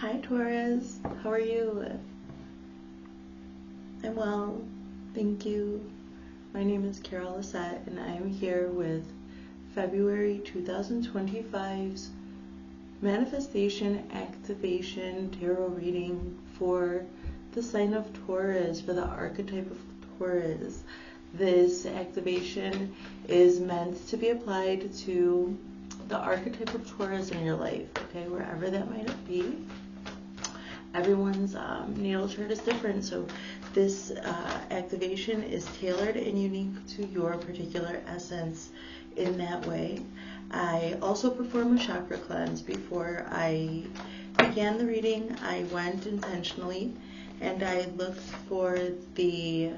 Hi Taurus, how are you? I'm well, thank you. My name is Lissett and I'm here with February 2025's Manifestation Activation Tarot reading for the sign of Taurus, for the archetype of Taurus. This activation is meant to be applied to the archetype of Taurus in your life, okay, wherever that might be. Everyone's natal chart is different, so this activation is tailored and unique to your particular essence in that way. I also perform a chakra cleanse before I began the reading. I went intentionally and I looked for the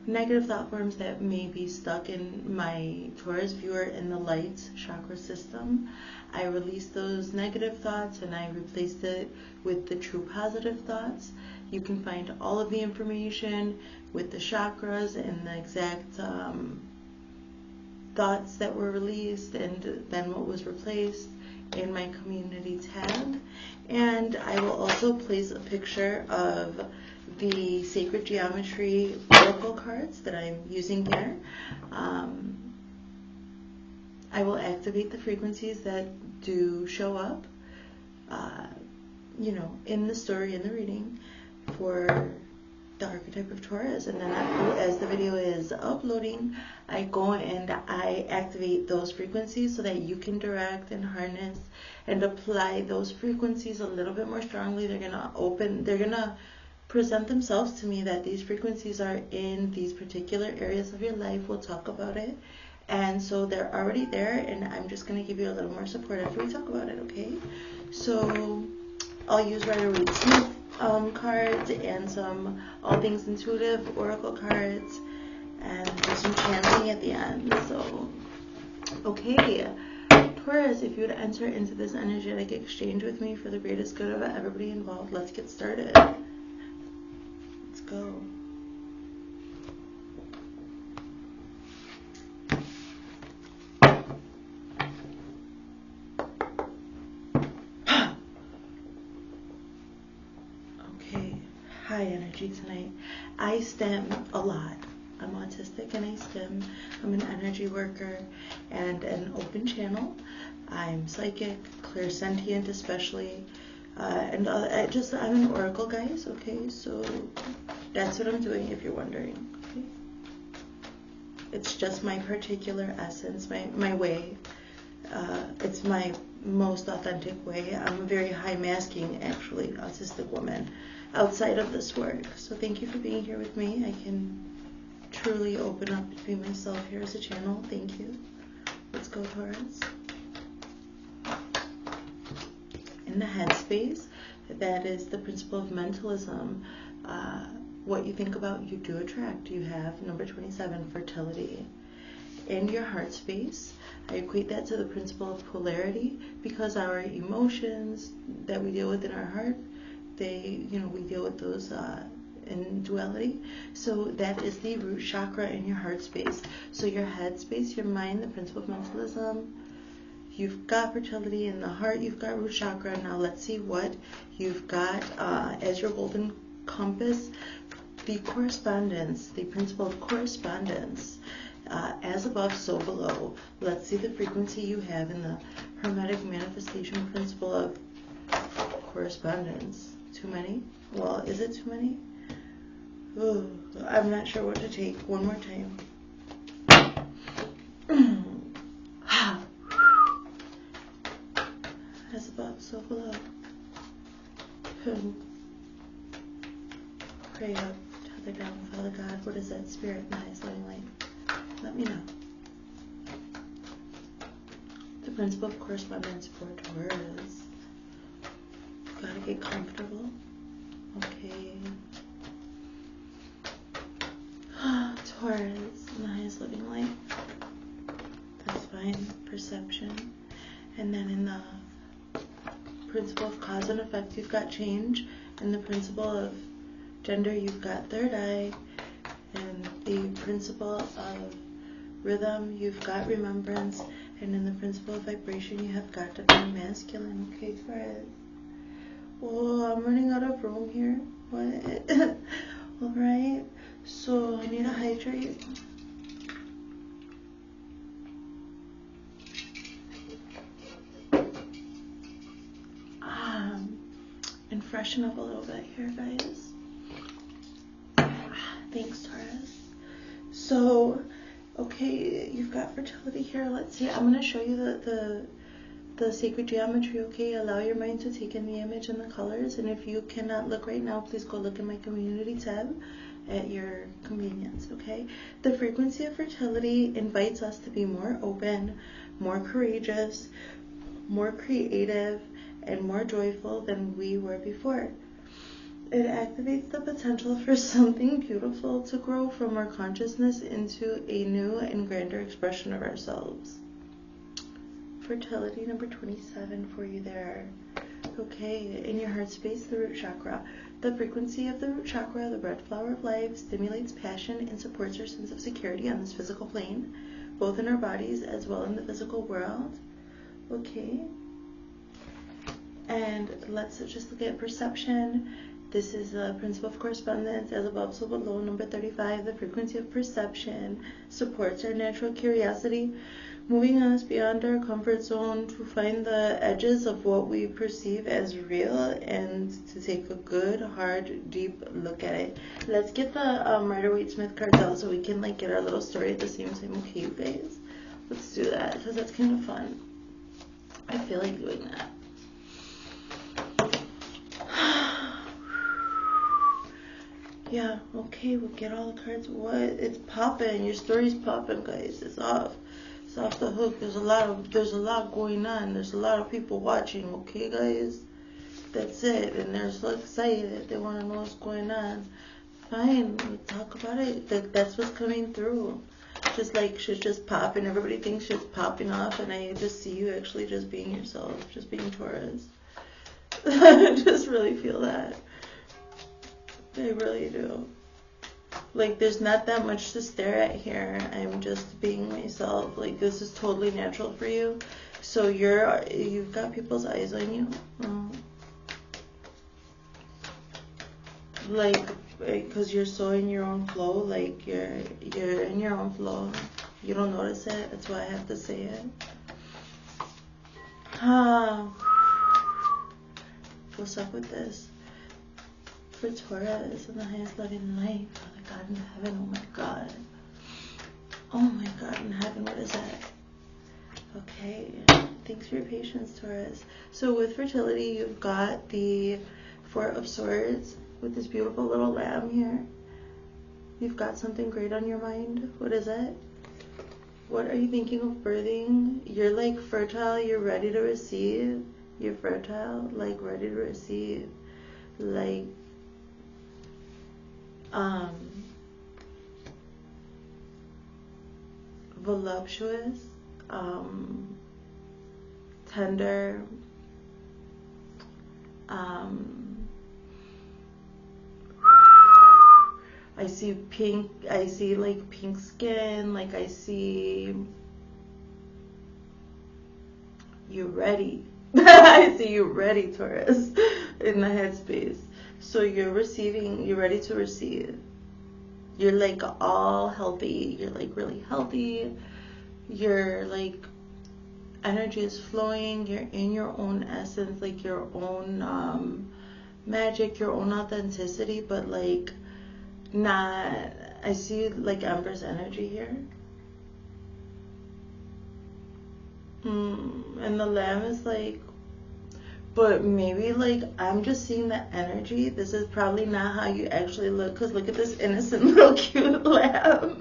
negative thought forms that may be stuck in my Taurus viewer in the light chakra system. I released those negative thoughts and I replaced it with the true positive thoughts. You can find all of the information with the chakras and the exact thoughts that were released and then what was replaced in my community tab. And I will also place a picture of the sacred geometry oracle cards that I'm using here. I will activate the frequencies that do show up, in the story, in the reading for the archetype of Taurus. And then as the video is uploading, I go and I activate those frequencies so that you can direct and harness and apply those frequencies a little bit more strongly. They're gonna present themselves to me that these frequencies are in these particular areas of your life. We'll talk about it. And so they're already there, and I'm just going to give you a little more support after we talk about it, okay? So I'll use Rider-Waite-Smith cards and some All Things Intuitive oracle cards and do some chanting at the end. So, okay, Taurus, if you would enter into this energetic exchange with me for the greatest good of everybody involved, let's get started. Let's go. High energy tonight. I stem a lot. I'm autistic and I stem. I'm an energy worker and an open channel. I'm psychic, clairsentient especially, and I'm an oracle, guys. Okay, so that's what I'm doing if you're wondering. Okay, it's just my particular essence, my way. It's my most authentic way. I'm a very high masking, actually, autistic woman outside of this work. So thank you for being here with me. I can truly open up to be myself here as a channel. Thank you. Let's go, Taurus. In the headspace, that is the principle of mentalism. What you think about, you do attract. You have number 27, fertility. In your heart space, I equate that to the principle of polarity, because our emotions that we deal with in our heart, we deal with those in duality. So that is the root chakra in your heart space. So your head space, your mind, the principle of mentalism, you've got fertility. In the heart, you've got root chakra. Now let's see what you've got as your golden compass. The correspondence, the principle of correspondence. As above, so below. Let's see the frequency you have in the Hermetic manifestation principle of correspondence. Too many? Well, is it too many? Ooh, I'm not sure what to take. One more time. As above, so below. Pray up, tether down, Father God. What is that spirit in the highest loving light? Let me know. The principle of correspondence for Taurus. Gotta get comfortable. Okay. Taurus in the highest living light. That's fine. Perception. And then in the principle of cause and effect, you've got change. In the principle of gender, you've got third eye. And the principle of rhythm, you've got remembrance. And in the principle of vibration, you have got divine masculine. Okay, Taurus. Oh, I'm running out of room here. What? Alright, so I need to hydrate. And freshen up a little bit here, guys. Thanks, Taurus. So, okay, you've got fertility here. Let's see. I'm going to show you the sacred geometry, okay? Allow your mind to take in the image and the colors. And if you cannot look right now, please go look in my community tab at your convenience, okay? The frequency of fertility invites us to be more open, more courageous, more creative, and more joyful than we were before. It activates the potential for something beautiful to grow from our consciousness into a new and grander expression of ourselves. Fertility number 27 for you there. Okay, in your heart space, the root chakra. The frequency of the root chakra, the red flower of life, stimulates passion and supports our sense of security on this physical plane, both in our bodies as well in the physical world. Okay. And let's just look at perception. This is the principle of correspondence, as above, so below. Number 35, the frequency of perception supports our natural curiosity, moving us beyond our comfort zone to find the edges of what we perceive as real and to take a good, hard, deep look at it. Let's get the Rider-Waite-Smith cards out so we can like get our little story at the same time. Okay, you guys? Let's do that because that's kind of fun. I feel like doing that. Yeah, okay, we'll get all the cards. What? It's popping. Your story's popping, guys. It's off. It's off the hook. There's a lot going on. There's a lot of people watching, okay, guys? That's it. And they're so excited. They want to know what's going on. Fine, we'll talk about it. That's what's coming through. Just like shit's just popping. Everybody thinks shit's popping off, and I just see you actually just being yourself, just being Taurus. I just really feel that. I really do. Like, there's not that much to stare at here. I'm just being myself. Like, this is totally natural for you. So you've got people's eyes on you. Like, because you're so in your own flow. Like, you're in your own flow. You don't notice it. That's why I have to say it. What's up with this? For Taurus and the highest love in life, Father God in heaven, oh my God. Oh my God in heaven, what is that? Okay, thanks for your patience, Taurus. So with fertility, you've got the Four of Swords with this beautiful little lamb here. You've got something great on your mind. What is it? What are you thinking of birthing? You're like fertile, you're ready to receive. You're fertile, like ready to receive. Like, voluptuous, tender, I see pink, I see like pink skin, like I see you ready. I see you ready, Taurus, in the headspace. So you're ready to receive. You're like all healthy. You're like really healthy. You're like, energy is flowing. You're in your own essence, like your own magic, your own authenticity, but like not, I see like Empress energy here. And the lamb is like, but maybe like I'm just seeing the energy. This is probably not how you actually look, because look at this innocent little cute lamb.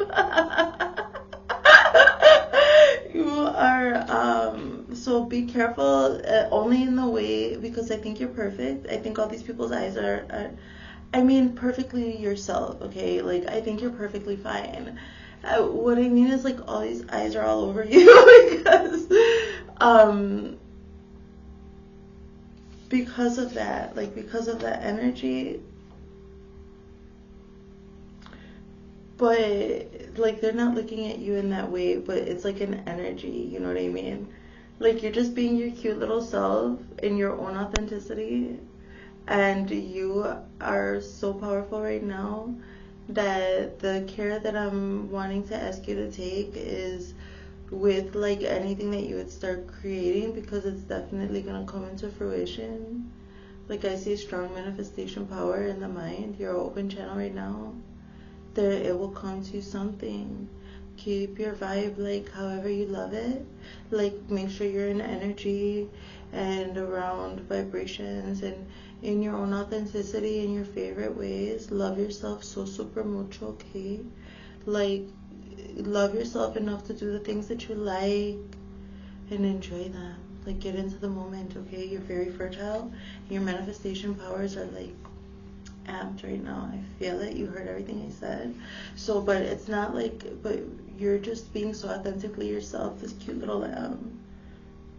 You are so be careful, only in the way, because I think you're perfect. I think all these people's eyes are I mean perfectly yourself, okay? Like I think you're perfectly fine. What I mean is like all these eyes are all over you because of that, like because of that energy. But like they're not looking at you in that way, but it's like an energy, you know what I mean? Like you're just being your cute little self in your own authenticity. and you are so powerful right now that the care that I'm wanting to ask you to take is with like anything that you would start creating, because it's definitely going to come into fruition. Like I see strong manifestation power in the mind. You're an open channel right now. There, it will come to something. Keep your vibe like however you love it. Like make sure you're in energy and around vibrations and in your own authenticity in your favorite ways. Love yourself so super mucho, okay? Like love yourself enough to do the things that you like and enjoy them. Like get into the moment, okay? You're very fertile. Your manifestation powers are like amped right now. I feel it. You heard everything I said. So, but it's not like, but you're just being so authentically yourself, this cute little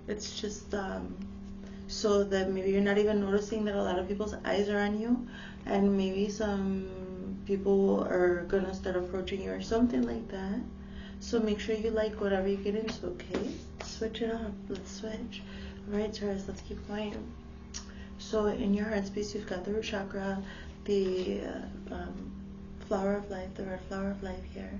it's just so that maybe you're not even noticing that a lot of people's eyes are on you, and maybe some people are gonna start approaching you or something like that. So make sure you like whatever you get into, okay? Switch it up. Let's switch. All right, Taurus, let's keep going. So in your heart space, you've got the root chakra, the flower of life, the red flower of life here.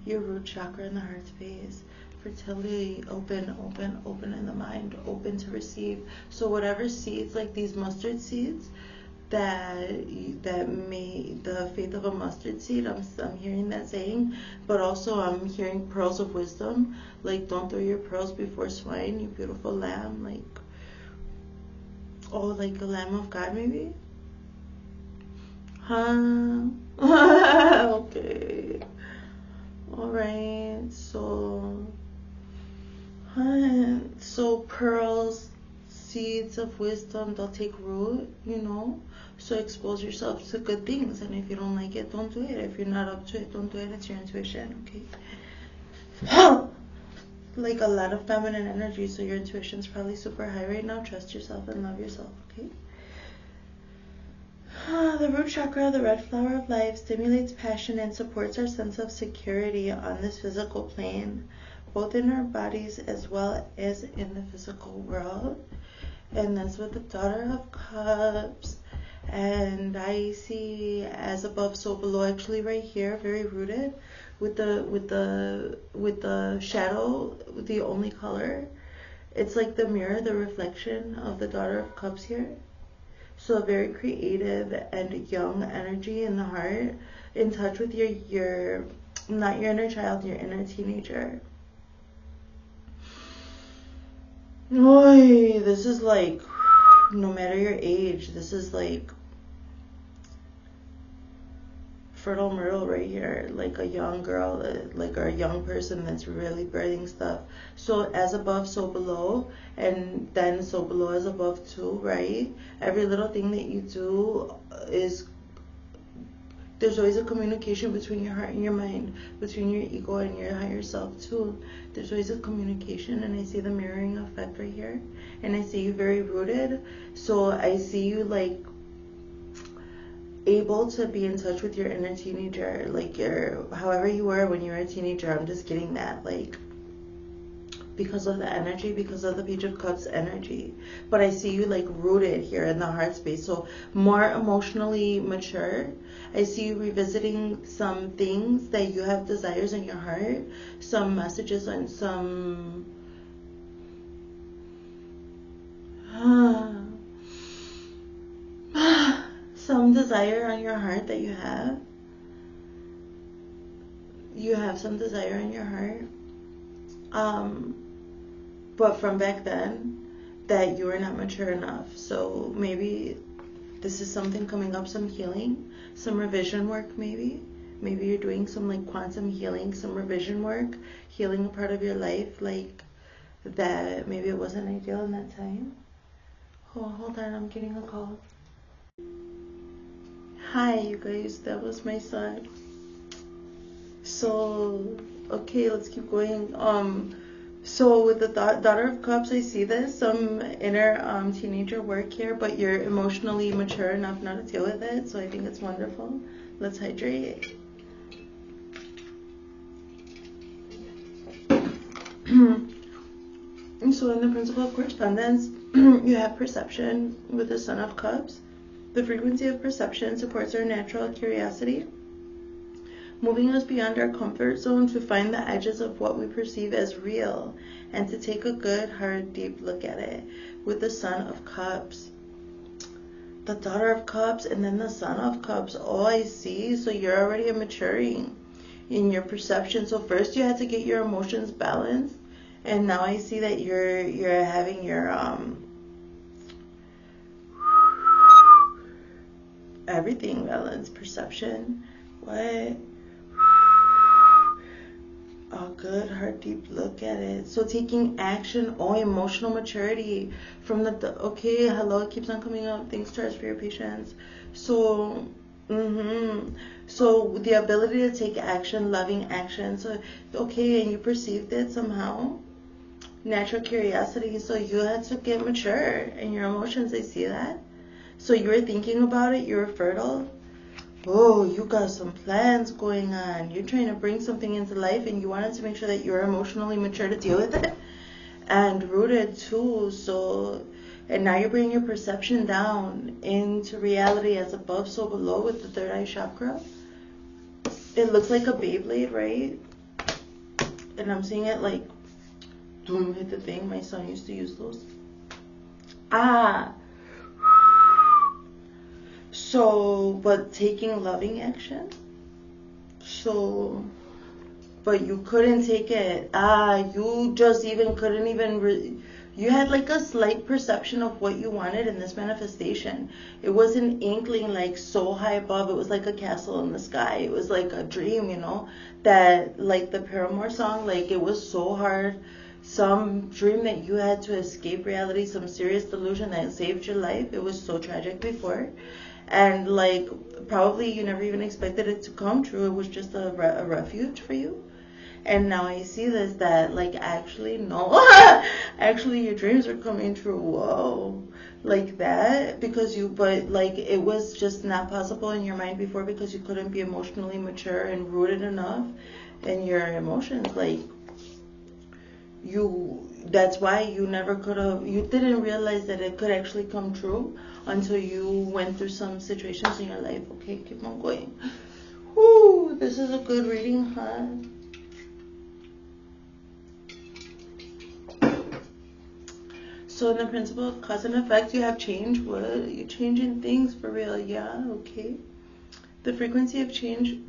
Your root chakra in the heart space. Fertility, open in the mind, open to receive. So whatever seeds, like these mustard seeds, that may, the faith of a mustard seed, I'm hearing that saying, but also I'm hearing pearls of wisdom, like don't throw your pearls before swine, you beautiful lamb, like, oh, like a lamb of God maybe? Huh? Okay. Alright, so pearls, seeds of wisdom, they'll take root, you know? So expose yourself to good things, and if you don't like it, don't do it. If you're not up to it, don't do it. It's your intuition, okay? Like a lot of feminine energy, so your intuition's probably super high right now. Trust yourself and love yourself, okay? The root chakra, the red flower of life, stimulates passion and supports our sense of security on this physical plane, both in our bodies as well as in the physical world. And that's with the Daughter of Cups. And I see as above, so below, actually right here, very rooted, with the shadow, the only color. It's like the mirror, the reflection of the Daughter of Cups here. So a very creative and young energy in the heart, in touch with your not your inner child, your inner teenager. Oy, this is like, no matter your age, this is like fertile myrtle right here, like a young girl, like a young person that's really birthing stuff. So as above, so below, and then so below as above too, right? Every little thing that you do is, there's always a communication between your heart and your mind, between your ego and your higher self too. There's always a communication, and I see the mirroring effect right here, and I see you very rooted. So I see you like able to be in touch with your inner teenager, like your, however you were when you were a teenager. I'm just getting that, like, because of the energy, because of the Page of Cups energy. But I see you like rooted here in the heart space, so more emotionally mature. I see you revisiting some things that you have desires in your heart, some messages and some some desire on your heart that you have. You have some desire in your heart. But from back then, that you were not mature enough. So maybe this is something coming up, some healing, some revision work maybe. Maybe you're doing some like quantum healing, some revision work, healing a part of your life, like that maybe it wasn't ideal in that time. Oh, hold on, I'm getting a call. Hi, you guys, that was my son. So, okay, let's keep going. So with the Daughter of Cups, I see this, some inner teenager work here, but you're emotionally mature enough not to deal with it, so I think it's wonderful. Let's hydrate. So in the principle of correspondence, you have perception with the Son of Cups. The frequency of perception supports our natural curiosity, moving us beyond our comfort zone to find the edges of what we perceive as real and to take a good, hard, deep look at it. With the Son of Cups, the Daughter of Cups, and then the Son of Cups. Oh, I see. So you're already maturing in your perception. So first you had to get your emotions balanced, and now I see that you're having your everything balanced. Perception. What? A good, hard, deep look at it. So taking action. Oh, emotional maturity from the okay, hello, it keeps on coming up. Thanks, Taurus, for your patience. So so the ability to take action, loving action. So okay, and you perceived it somehow. Natural curiosity. So you had to get mature in your emotions. I see that. So you were thinking about it. You were fertile. Oh, you got some plans going on. You're trying to bring something into life, and you wanted to make sure that you're emotionally mature to deal with it and rooted too. So, and now you're bringing your perception down into reality as above, so below with the third eye chakra. It looks like a Beyblade, right? And I'm seeing it like boom, hit the thing. My son used to use those. So, but taking loving action. So, but you couldn't take it. You just even couldn't even. You had like a slight perception of what you wanted in this manifestation. It was an inkling, like so high above. It was like a castle in the sky. It was like a dream, you know. That like the Paramore song, like it was so hard. Some dream that you had to escape reality, some serious delusion that saved your life. It was so tragic before. And like probably you never even expected it to come true. It was just a refuge for you. And now I see this, that like actually no, actually your dreams are coming true. Whoa, like that, because but like it was just not possible in your mind before because you couldn't be emotionally mature and rooted enough in your emotions. Like that's why you never could have, you didn't realize that it could actually come true until you went through some situations in your life. Okay, keep on going. Whoo, this is a good reading, huh? So in the principle of cause and effect, you have change. What? You're changing things for real. Yeah, okay. The frequency of change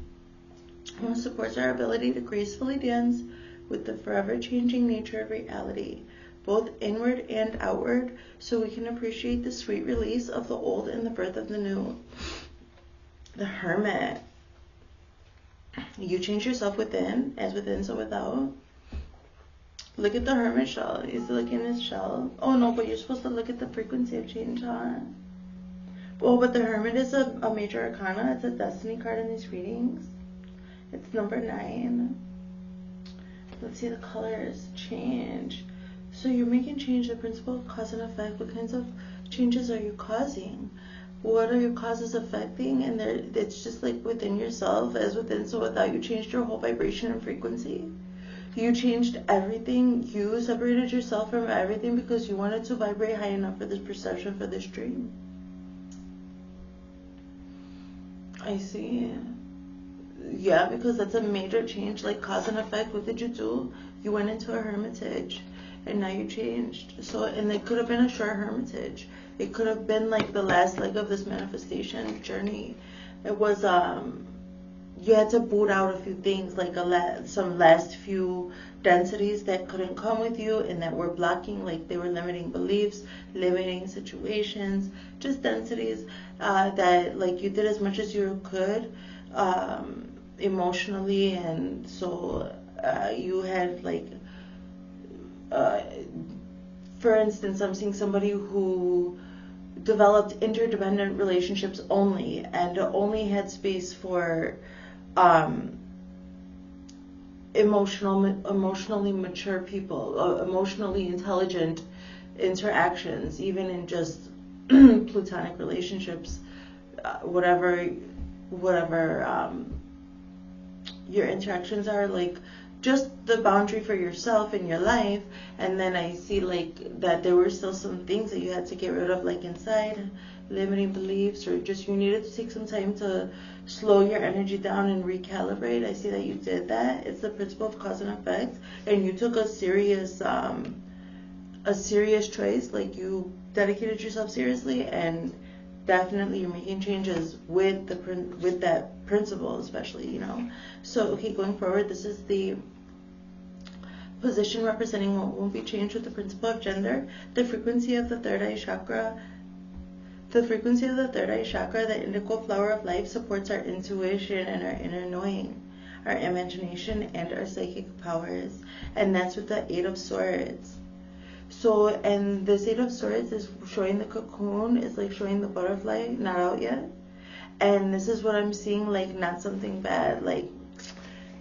supports our ability to gracefully dance with the forever changing nature of reality, both inward and outward, so we can appreciate the sweet release of the old and the birth of the new. The Hermit. You change yourself within, as within, so without. Look at the Hermit shell. He's looking at his shell. Oh no, but you're supposed to look at the frequency of change, huh? Well, but the Hermit is a major arcana. It's a destiny card in these readings. It's number 9. Let's see the colors. Change. So you're making change, the principle of cause and effect. What kinds of changes are you causing? What are your causes affecting? And it's just like within yourself, as within, so without. You changed your whole vibration and frequency. You changed everything. You separated yourself from everything because you wanted to vibrate high enough for this perception, for this dream. I see. Yeah, because that's a major change, like cause and effect. What did you do? You went into a hermitage, and now you changed. So, and it could have been a short hermitage. It could have been like the last leg of this manifestation journey. It was you had to boot out a few things, like some last few densities that couldn't come with you and that were blocking, like they were limiting beliefs, limiting situations, just densities that like you did as much as you could emotionally. And so you had like for instance, I'm seeing somebody who developed interdependent relationships only and only had space for emotionally mature people, emotionally intelligent interactions, even in just platonic relationships, whatever your interactions are, like just the boundary for yourself in your life. And then I see like that there were still some things that you had to get rid of, like inside, limiting beliefs, or just you needed to take some time to slow your energy down and recalibrate. I see that you did that. It's the principle of cause and effect, and you took a serious choice. Like you dedicated yourself seriously, and definitely you're making changes with that principle, especially, you know. So okay, going forward, this is the position representing what won't be changed with the principle of gender. The frequency of the third eye chakra. The frequency of the third eye chakra, the indigo flower of life, supports our intuition and our inner knowing, our imagination, and our psychic powers. And that's with the Eight of Swords. So, and this Eight of Swords is showing the cocoon, is like showing the butterfly, not out yet. And this is what I'm seeing, like not something bad. Like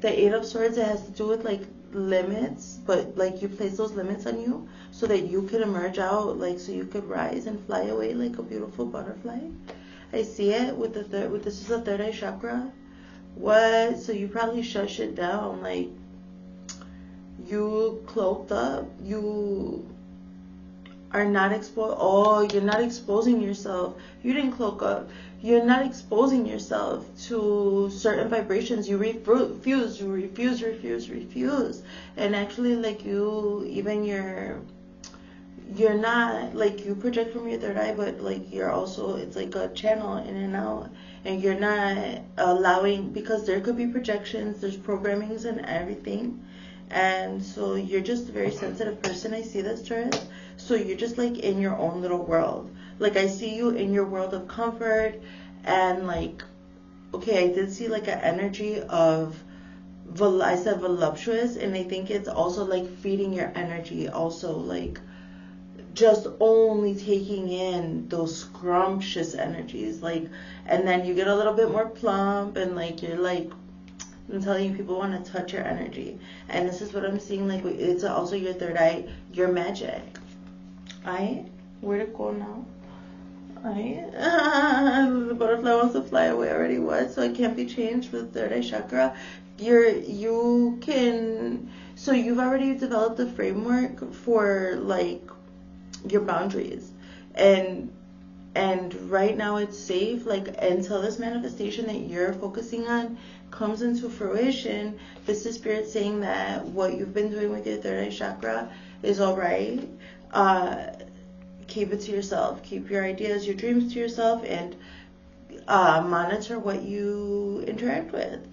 the Eight of Swords, it has to do with like limits, but like you place those limits on you so that you can emerge out, like so you could rise and fly away like a beautiful butterfly. I see it with the this is the third eye chakra. What? So you probably shut shit down, like you cloaked up, you are not exposed. Oh, you're not exposing yourself. You didn't cloak up. You're not exposing yourself to certain vibrations. You refuse. And actually, like you're not, like you project from your third eye, but like you're also, it's like a channel in and out, and you're not allowing, because there could be projections, there's programmings and everything. And so you're just a very sensitive person. I see this, Taurus. So you're just like in your own little world. Like I see you in your world of comfort, and like, okay, I did see like an energy of, I said voluptuous, and I think it's also like feeding your energy, also like just only taking in those scrumptious energies, like, and then you get a little bit more plump, and like you're like, I'm telling you, people want to touch your energy. And this is what I'm seeing, like it's also your third eye, your magic. Where'd it go now? The butterfly wants to fly away already. What? So it can't be changed with third eye chakra. You can, so you've already developed a framework for like your boundaries, and right now it's safe, like until this manifestation that you're focusing on comes into fruition. This is spirit saying that what you've been doing with your third eye chakra is all right. Keep it to yourself. Keep your ideas, your dreams to yourself, and monitor what you interact with.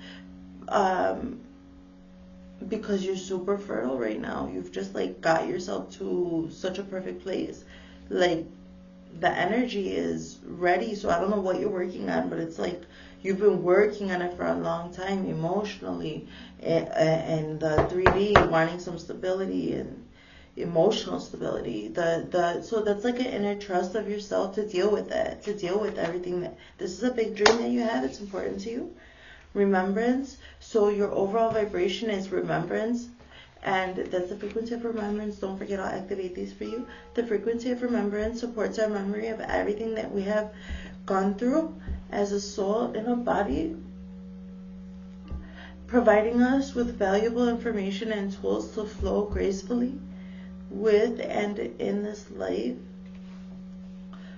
Because you're super fertile right now. You've just like got yourself to such a perfect place. Like the energy is ready. So I don't know what you're working on, but it's like you've been working on it for a long time emotionally, and the 3D, wanting some stability and emotional stability. So that's like an inner trust of yourself to deal with it, to deal with everything. That this is a big dream that you have. It's important to you. Remembrance. So your overall vibration is remembrance, and that's the frequency of remembrance. Don't forget, I'll activate these for you. The frequency of remembrance supports our memory of everything that we have gone through as a soul in a body, providing us with valuable information and tools to flow gracefully with and in this life.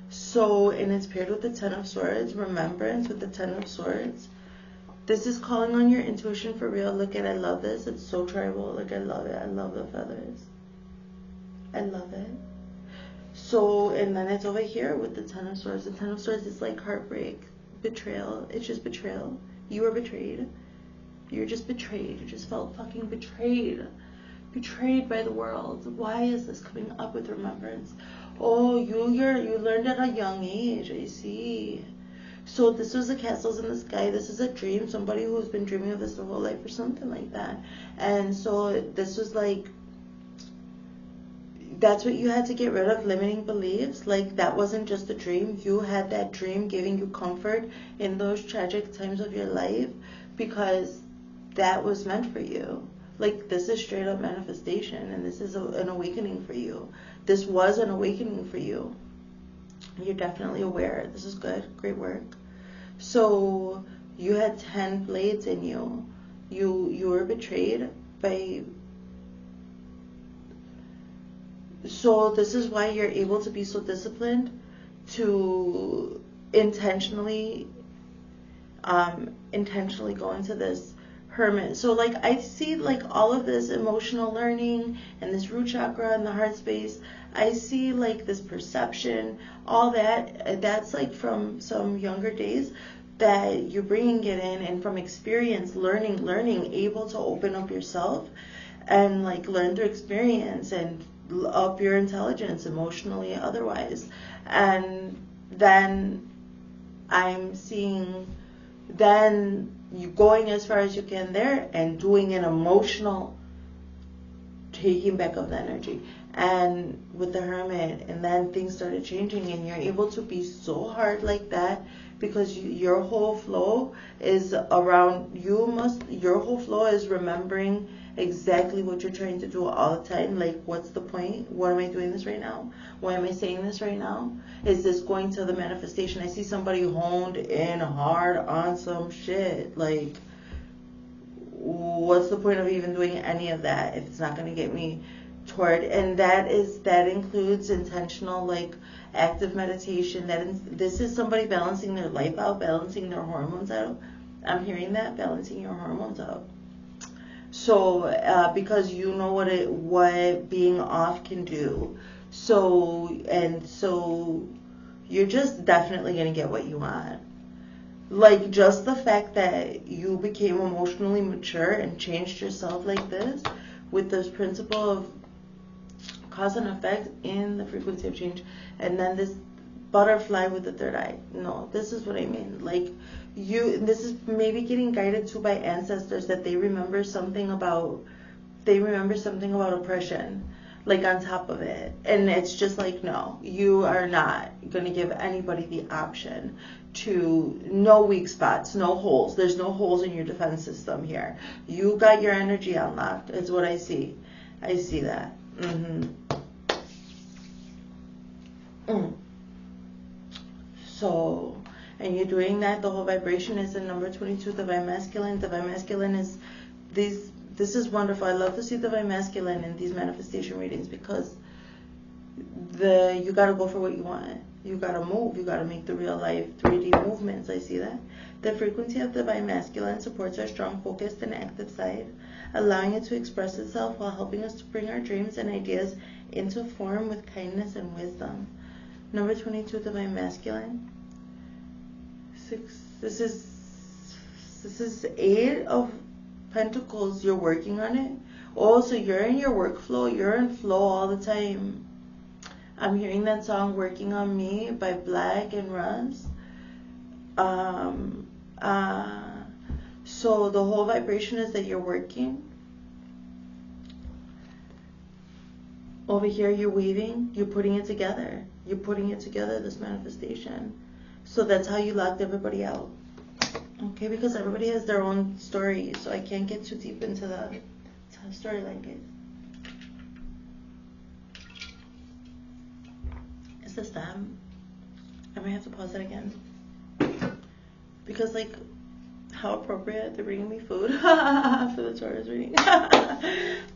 So, and it's paired with the Ten of Swords, remembrance with the Ten of Swords. This is calling on your intuition for real. Look at, I love this. It's so tribal. Like, I love it. I love the feathers. I love it. So, and then it's over here with the Ten of Swords. The Ten of Swords is like heartbreak, betrayal. It's just betrayal. You were betrayed. You're just betrayed. You just felt fucking betrayed. Betrayed by the world. Why is this coming up with remembrance? Oh, you learned at a young age. I see. So this was the castles in the sky. This is a dream. Somebody who's been dreaming of this their whole life or something like that. And so this was like, that's what you had to get rid of, limiting beliefs. Like that wasn't just a dream. You had that dream giving you comfort in those tragic times of your life, because that was meant for you. Like this is straight up manifestation, and this is an awakening for you. This was an awakening for you. You're definitely aware. This is good. Great work. So you had 10 blades in you. You were betrayed, so this is why you're able to be so disciplined to intentionally go into this hermit. So like I see like all of this emotional learning and this root chakra and the heart space. I see like this perception, all that's like from some younger days that you're bringing it in, and from experience, learning, able to open up yourself and like learn through experience and up your intelligence emotionally, otherwise. And then I'm seeing then you going as far as you can there and doing an emotional taking back of the energy, and with the hermit, and then things started changing, and you're able to be so hard like that because your whole flow is around your whole flow is remembering exactly what you're trying to do all the time. Like, what's the point? Why am I doing this right now? Why am I saying this right now? Is this going to the manifestation? I see somebody honed in hard on some shit. Like, what's the point of even doing any of that if it's not going to get me toward? And that includes intentional, like, active meditation. This is somebody balancing their life out, balancing their hormones out. I'm hearing that, balancing your hormones out. So because you know what being off can do. So you're just definitely going to get what you want. Like, just the fact that you became emotionally mature and changed yourself like this with this principle of cause and effect in the frequency of change, and then this butterfly with the third eye. No, this is what I mean. Like, this is maybe getting guided to by ancestors, that they remember something about oppression, like, on top of it. And it's just like, no, you are not going to give anybody the option to, no weak spots, no holes. There's no holes in your defense system here. You got your energy unlocked. It's what I see. I see that. So, and you're doing that. The whole vibration is in number 22, divine masculine. Divine masculine is this is wonderful. I love to see divine masculine in these manifestation readings, because you got to go for what you want. You got to move. You got to make the real life 3D movements. I see that. The frequency of divine masculine supports our strong, focused, and active side, allowing it to express itself while helping us to bring our dreams and ideas into form with kindness and wisdom. Number 22, divine masculine. 6. This is 8 of Pentacles. You're working on it. Oh, so you're in your workflow. You're in flow all the time. I'm hearing that song "Working on Me" by Black and Russ. So the whole vibration is that you're working. Over here, you're weaving. You're putting it together. You're putting it together, this manifestation. So that's how you locked everybody out. Okay, because everybody has their own story, so I can't get too deep into the storyline, guys. Is this them? I might have to pause it again. Because, like, how appropriate, they're bringing me food for the Taurus reading.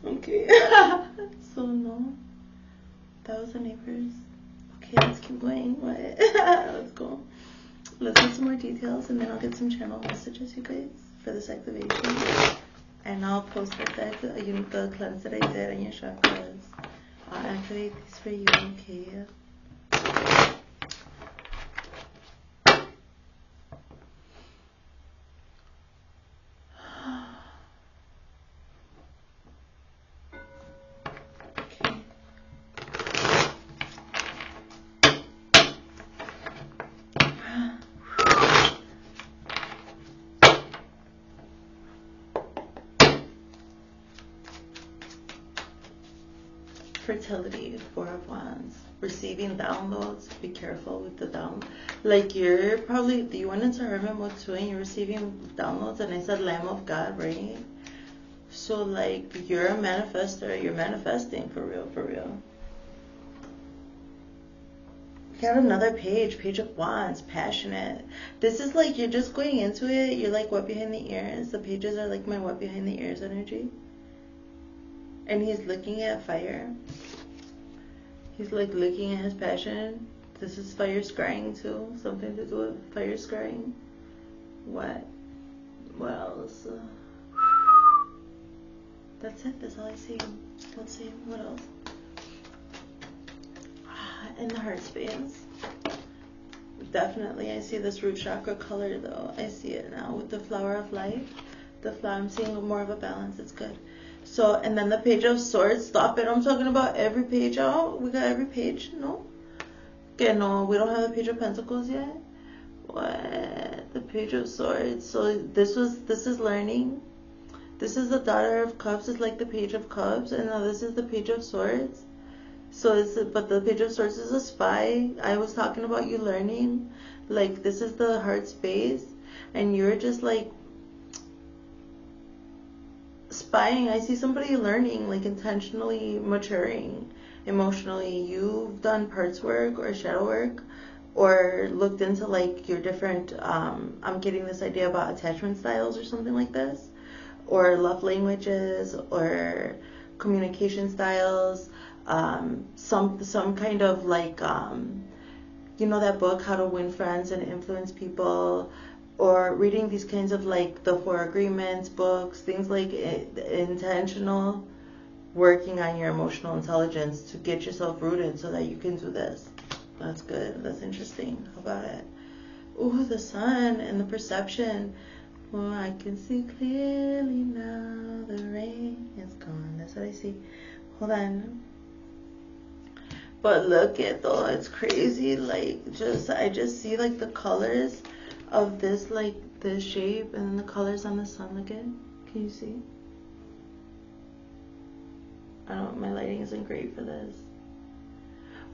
Okay. So, no. That was the neighbors. Okay, let's keep going. What? Let's go. Let's get some more details, and then I'll get some channel messages, you guys, for this activation. And I'll post the cleanse that I did on your chakras. I'll activate these for you, okay? Fertility, 4 of Wands. Receiving downloads. Be careful with the download. Like, you went into Hermit mode too, and you're receiving downloads, and I said Lamb of God, right? So, like, you're a manifester. You're manifesting for real, for real. Got another page of Wands, passionate. This is like, you're just going into it. You're like, what behind the ears? The pages are like my what behind the ears energy. And he's looking at fire. He's like looking at his passion. This is fire scrying too. Something to do with fire scrying. What else? That's it. That's all I see. Let's see. What else? In the heart space. Definitely. I see this root chakra color though. I see it now with the flower of life. The flower. I'm seeing more of a balance. It's good. So, and then the page of swords. Stop it. I'm talking about every page out. We got every page. No? Okay, no. We don't have the page of pentacles yet. What? The page of swords. So this is learning. This is the daughter of cups. It's like the page of cups. And now this is the page of swords. So but the page of swords is a spy. I was talking about you learning. Like this is the heart space. And you're just like spying. I see somebody learning, like intentionally maturing emotionally. You've done parts work or shadow work or looked into like your different I'm getting this idea about attachment styles or something like this, or love languages or communication styles, some kind of like you know that book How to Win Friends and Influence People, or reading these kinds of like the 4 Agreements books, things like intentional working on your emotional intelligence to get yourself rooted so that you can do this. That's good. That's interesting. How about it? Ooh, the sun and the perception. Oh, I can see clearly now. The rain is gone. That's what I see. Hold on. But look at though, it's crazy. Like I just see like the colors of this, like this shape, and then the colors on the sun. Look at. Can you see? I don't. My lighting isn't great for this.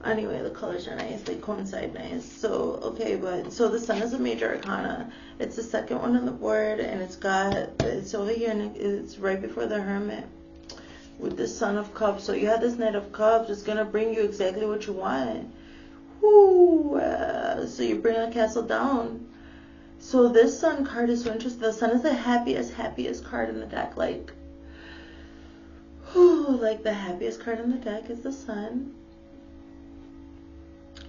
Anyway, the colors are nice. They coincide nice. So okay, but so the sun is a major arcana. It's the second one on the board, and it's over here, and it's right before the Hermit with the Son of Cups. So you have this Knight of Cups. It's gonna bring you exactly what you want. Woo! So you bring a castle down. So this Sun card is so interesting. The Sun is the happiest card in the deck. Like the happiest card in the deck is the Sun.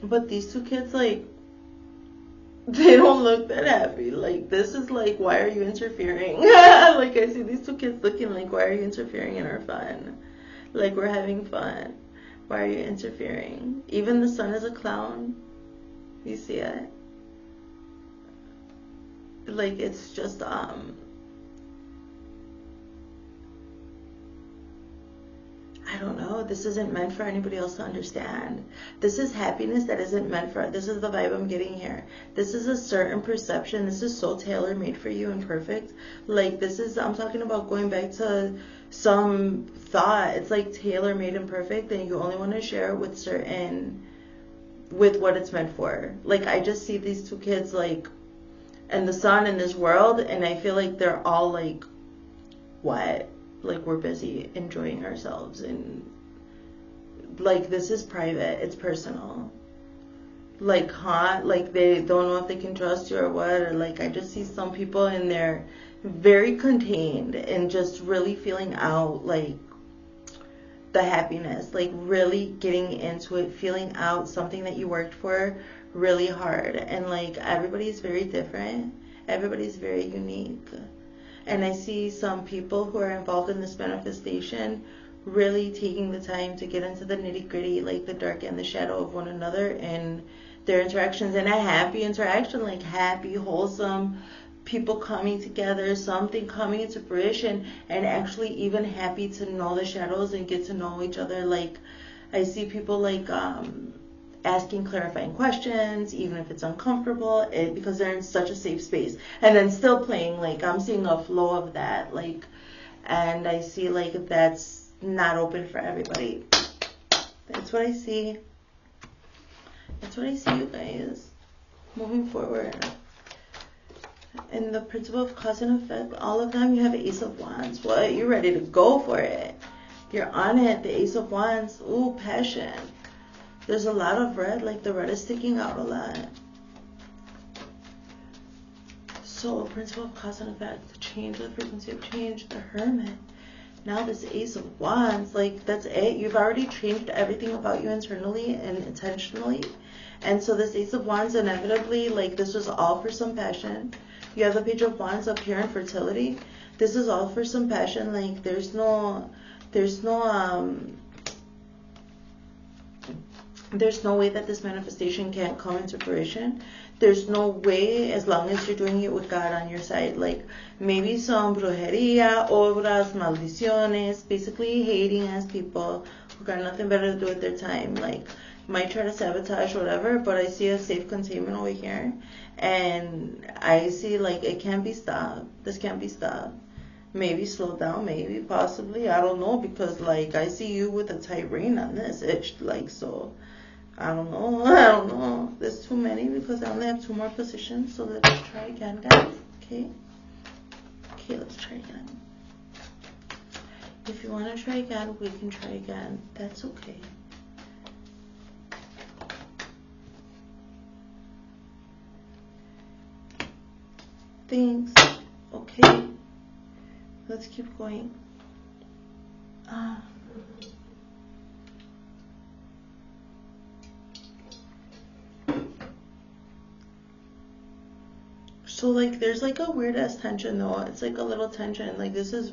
But these two kids, like, they don't look that happy. Like, this is like, why are you interfering? Like, I see these two kids looking like, why are you interfering in our fun? Like, we're having fun. Why are you interfering? Even the Sun is a clown. You see it? Like, it's just, I don't know. This isn't meant for anybody else to understand. This is happiness that isn't meant for. This is the vibe I'm getting here. This is a certain perception. This is so tailor-made for you and perfect. Like this is, I'm talking about going back to some thought. It's like tailor-made and perfect, and you only want to share it with what it's meant for. Like I just see these two kids like, and the Sun in this world, and I feel like they're all like, what? Like we're busy enjoying ourselves, and like this is private, it's personal. Like like they don't know if they can trust you or what, or like I just see some people in there very contained and just really feeling out like the happiness, like really getting into it, feeling out something that you worked for really hard. And like everybody's very different, everybody's very unique. And I see some people who are involved in this manifestation really taking the time to get into the nitty-gritty, like the dark and the shadow of one another and their interactions, and a happy interaction, like happy, wholesome, people coming together, something coming into fruition, and actually even happy to know the shadows and get to know each other. Like I see people like asking clarifying questions, even if it's uncomfortable, because they're in such a safe space, and then still playing. Like I'm seeing a flow of that, like, and I see like that's not open for everybody. That's what I see. That's what I see, you guys. Moving forward, in the principle of cause and effect, all of them, you have Ace of Wands. What? You're ready to go for it. You're on it. The Ace of Wands. Ooh, passion. There's a lot of red, like the red is sticking out a lot. So, principle of cause and effect, the change, the frequency of change, the Hermit. Now this Ace of Wands, like that's it. You've already changed everything about you internally and intentionally. And so this Ace of Wands, inevitably, like this was all for some passion. You have the Page of Wands up here in fertility. This is all for some passion. Like there's no way that this manifestation can't come into fruition. There's no way, as long as you're doing it with God on your side. Like maybe some brujeria, obras, maldiciones, basically hating ass people who got nothing better to do with their time. Like might try to sabotage whatever, but I see a safe containment over here. And I see like it can't be stopped. This can't be stopped. Maybe slow down, maybe, possibly. I don't know, because like I see you with a tight rein on this itch. Like so. I don't know. There's too many because I only have 2 more positions. So let's try again, guys. Okay, let's try again. If you want to try again, we can try again. That's okay. Thanks. Okay. Let's keep going. So like there's like a weird ass tension though. It's like a little tension. Like this is,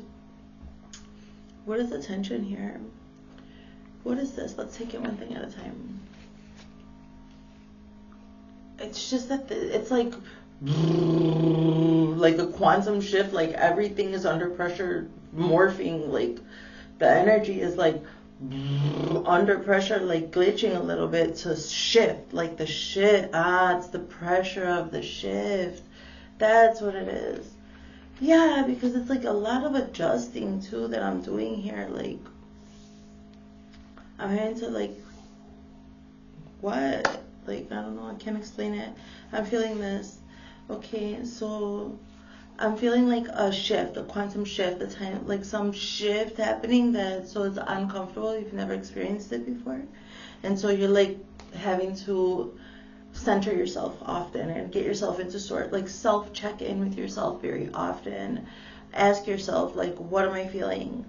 what is the tension here? What is this? Let's take it one thing at a time. It's just that it's like a quantum shift. Like everything is under pressure, morphing. Like the energy is like under pressure, like glitching a little bit to shift. Like the shift. It's the pressure of the shift. That's what it is. Yeah, because it's like a lot of adjusting too that I'm doing here. Like I'm having to like, what? Like I don't know, I can't explain it. I'm feeling this. Okay, so I'm feeling like a shift, a quantum shift, like some shift happening that so it's uncomfortable. You've never experienced it before, and so you're like having to center yourself often and get yourself into sort, like self check in with yourself very often. Ask yourself, like, what am I feeling?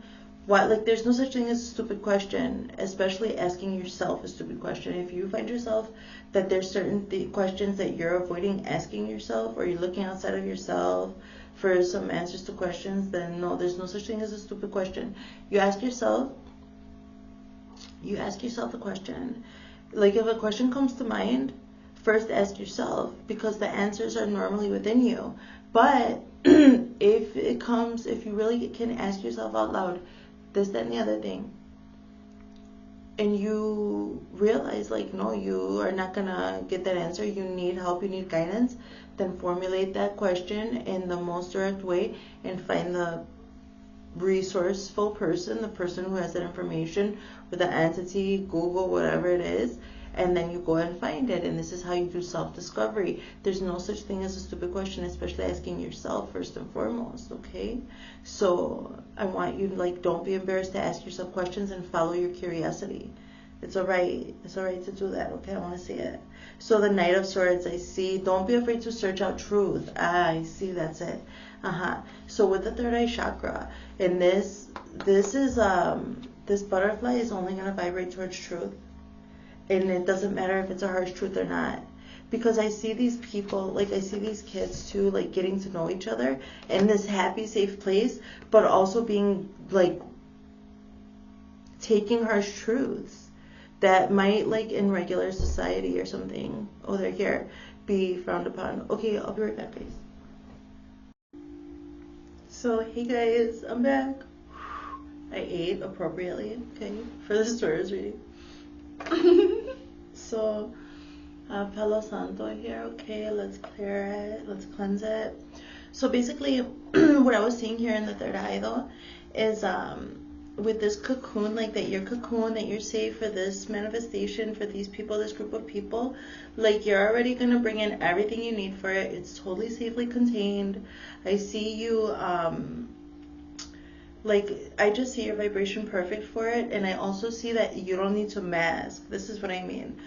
What, like, there's no such thing as a stupid question, especially asking yourself a stupid question. If you find yourself that there's certain questions that you're avoiding asking yourself, or you're looking outside of yourself for some answers to questions, then no, there's no such thing as a stupid question. You ask yourself the question. Like if a question comes to mind, first ask yourself, because the answers are normally within you. But if you really can ask yourself out loud, this, that, and the other thing, and you realize like, no, you are not gonna get that answer, you need help, you need guidance, then formulate that question in the most direct way and find the resourceful person, the person who has that information, or the entity, Google, whatever it is, and then you go and find it. And this is how you do self-discovery. There's no such thing as a stupid question, especially asking yourself first and foremost, okay? So I want you to, like, don't be embarrassed to ask yourself questions and follow your curiosity. It's all right. It's all right to do that, okay? I want to see it. So the Knight of Swords, I see. Don't be afraid to search out truth. I see, that's it. So with the third eye chakra, and this butterfly is only going to vibrate towards truth. And it doesn't matter if it's a harsh truth or not. Because I see these people, like I see these kids too, like getting to know each other in this happy, safe place, but also being like taking harsh truths that might, like in regular society or something, oh, they're here, be frowned upon. Okay, I'll be right back, guys. So, hey guys, I'm back. I ate appropriately, okay, for this Taurus reading. So, Palo Santo here, okay, let's clear it, let's cleanse it. So basically, what I was seeing here in the third eye though, is with this cocoon, like that you're safe for this manifestation, for these people, this group of people, like you're already going to bring in everything you need for it. It's totally safely contained. I see you, like, I just see your vibration perfect for it. And I also see that you don't need to mask. This is what I mean.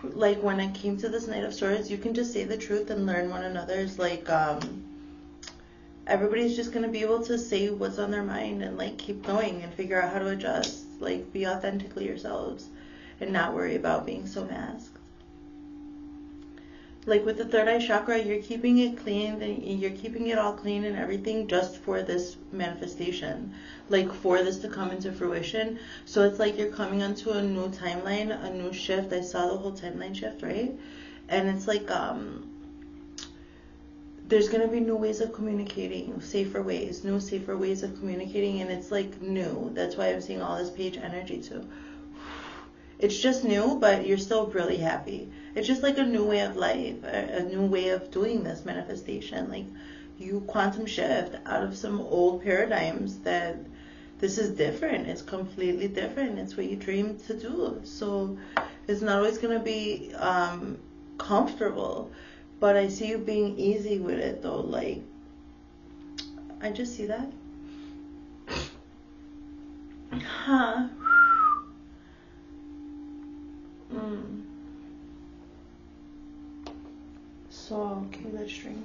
Like when it came to this Knight of Swords, you can just say the truth and learn one another's, like, everybody's just going to be able to say what's on their mind and like keep going and figure out how to adjust, like be authentically yourselves and not worry about being so masked. Like with the third eye chakra, you're keeping it clean, you're keeping it all clean and everything just for this manifestation, like for this to come into fruition. So it's like you're coming onto a new timeline, a new shift. I saw the whole timeline shift, right? And it's like there's going to be new ways of communicating, safer ways, new safer ways of communicating, and it's like new. That's why I'm seeing all this page energy too. It's just new, but you're still really happy. It's just like a new way of life, a new way of doing this manifestation. Like you quantum shift out of some old paradigms that this is different. It's completely different. It's what you dreamed to do. So it's not always going to be comfortable, but I see you being easy with it though. Like I just see that. Huh. So, okay, let's drink.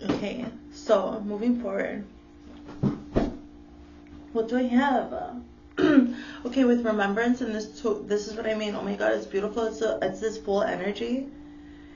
Okay, so moving forward. What do I have? Okay, with remembrance, and this is what I mean. Oh my God, it's beautiful. It's this full energy.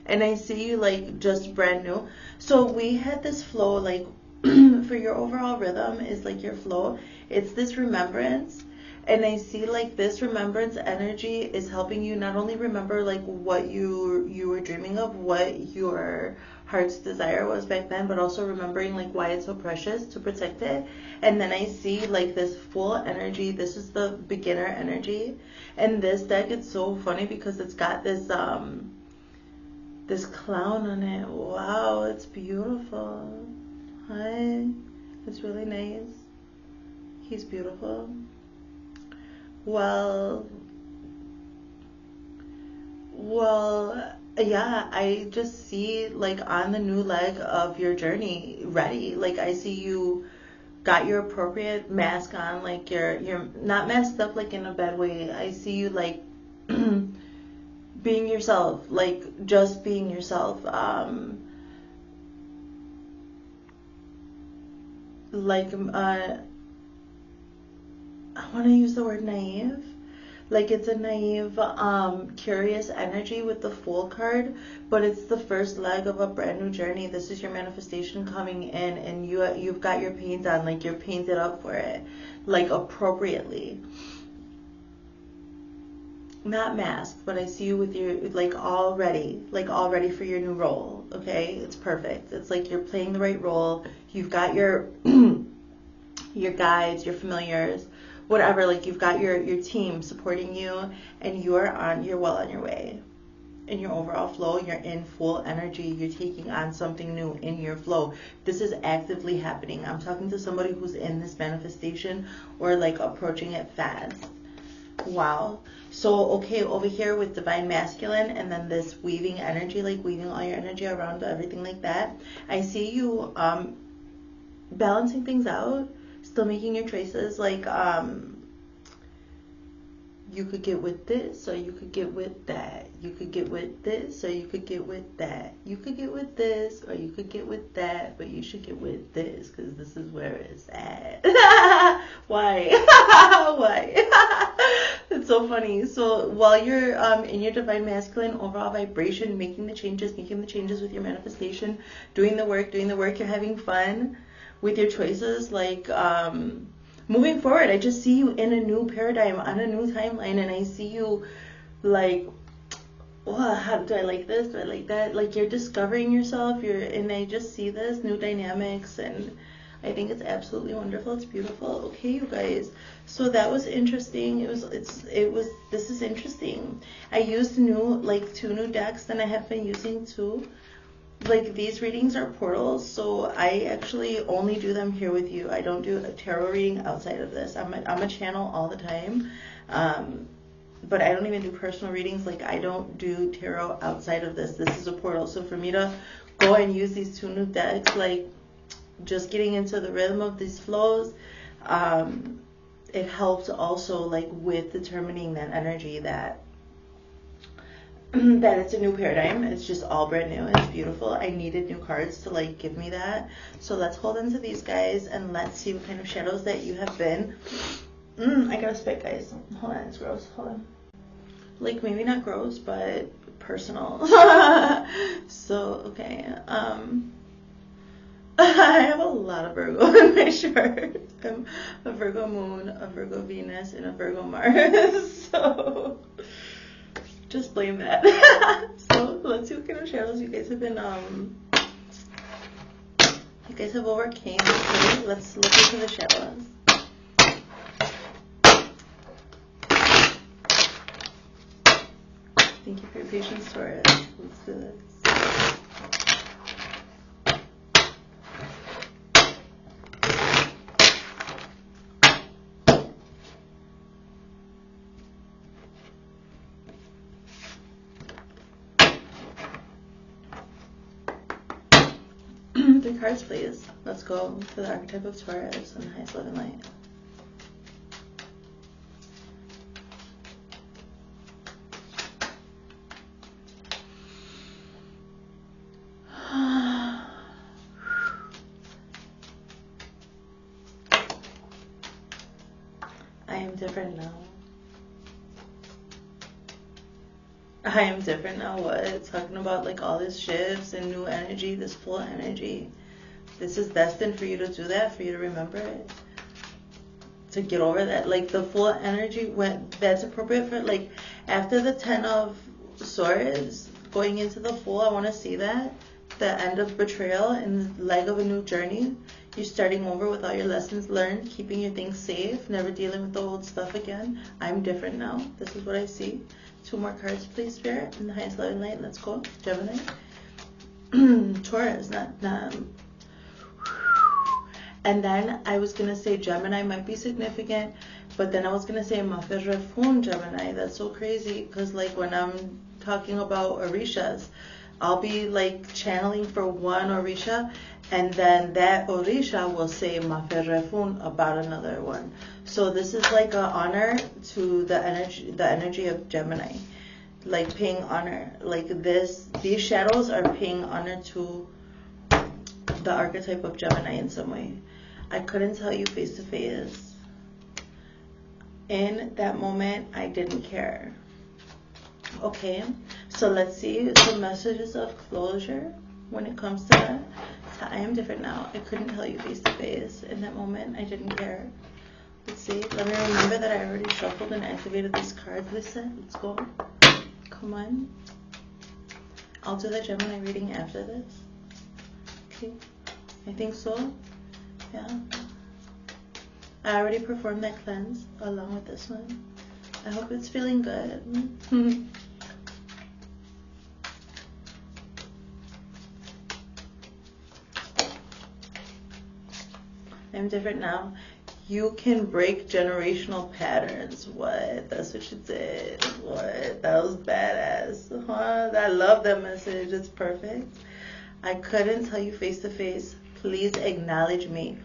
And I see you like just brand new. So we had this flow, like for your overall rhythm is like your flow. It's this remembrance. And I see like this remembrance energy is helping you not only remember like what you were dreaming of, what your heart's desire was back then, but also remembering like why it's so precious to protect it. And then I see like this full energy. This is the beginner energy. And this deck, it's so funny because it's got this this clown on it. Wow, it's beautiful. Hi. It's really nice. He's beautiful. Well, yeah, I just see like on the new leg of your journey ready. Like I see you got your appropriate mask on, like you're not masked up like in a bad way. I see you like being yourself, like just being yourself. I want to use the word naive. Like it's a naive, curious energy with the Fool card, but it's the first leg of a brand new journey. This is your manifestation coming in, and you've got your paint on, like you're painted up for it, like appropriately. Not masked, but I see you with your like all ready for your new role. Okay, it's perfect. It's like you're playing the right role. You've got your your guides, your familiars, whatever, like you've got your team supporting you, and you're well on your way in your overall flow. You're in full energy. You're taking on something new in your flow. This is actively happening. I'm talking to somebody who's in this manifestation or like approaching it fast. Wow. So okay, over here with divine masculine and then this weaving energy, like weaving all your energy around everything like that, I see you balancing things out, still making your choices. Like you could get with this, or you could get with that. You could get with this, or you could get with that. You could get with this, or you could get with that, but you should get with this because this is where it's at. Why? Why? It's so funny. So while you're in your divine masculine overall vibration, making the changes with your manifestation, doing the work, you're having fun with your choices, like moving forward. I just see you in a new paradigm, on a new timeline, and I see you like, oh, how do I like this? Do I like that? Like you're discovering yourself. And I just see this new dynamics, and I think it's absolutely wonderful. It's beautiful. Okay, you guys. So that was interesting. This is interesting. I used two new decks that I have been using too. Like these readings are portals, so I actually only do them here with you. I don't do a tarot reading outside of this. I'm a channel all the time, but I don't even do personal readings. Like I don't do tarot outside of this. This is a portal. So for me to go and use these two new decks, like just getting into the rhythm of these flows, it helps also like with determining that energy that that it's a new paradigm. It's just all brand new. It's beautiful. I needed new cards to like give me that. So let's hold into these guys and let's see what kind of shadows that you have been. I gotta spit, guys. Hold on, it's gross. Hold on. Like maybe not gross, but personal. So okay. I have a lot of Virgo in my chart. I'm a Virgo moon, a Virgo Venus, and a Virgo Mars. So just blame that. So let's see what kind of shadows you guys have been you guys have overcame. Okay, let's look into the shadows. Thank you for your patience, Taurus. Let's do this. Three cards, please. Let's go for the archetype of Taurus and the highest love and light. I am different now. I am different now. What? Talking about like all this shifts and new energy, this full energy. This is destined for you to do that, for you to remember it, to get over that. Like the full energy, when that's appropriate for, like after the 10 of Swords, going into the full, I want to see that. The end of betrayal and the leg of a new journey. You're starting over with all your lessons learned, keeping your things safe, never dealing with the old stuff again. I'm different now. This is what I see. 2 more cards, please, Spirit. In the highest love and light. Let's go. Gemini. Taurus, not. And then I was going to say Gemini might be significant, but then I was going to say Maferefun Gemini. That's so crazy because like when I'm talking about Orishas, I'll be like channeling for one Orisha, and then that Orisha will say Maferefun about another one. So this is like an honor to the energy of Gemini, like paying honor. Like these shadows are paying honor to the archetype of Gemini in some way. I couldn't tell you face to face. In that moment, I didn't care. Okay, so let's see some messages of closure when it comes to that. So I am different now. I couldn't tell you face to face. In that moment, I didn't care. Let's see. Let me remember that I already shuffled and activated these cards, Lissett. Let's go. Come on. I'll do the Gemini reading after this. Okay. I think so. Yeah. I already performed that cleanse along with this one. I hope it's feeling good. I'm different now. You can break generational patterns. What? That's what you did. What? That was badass. Huh? I love that message. It's perfect. I couldn't tell you face to face. Please acknowledge me.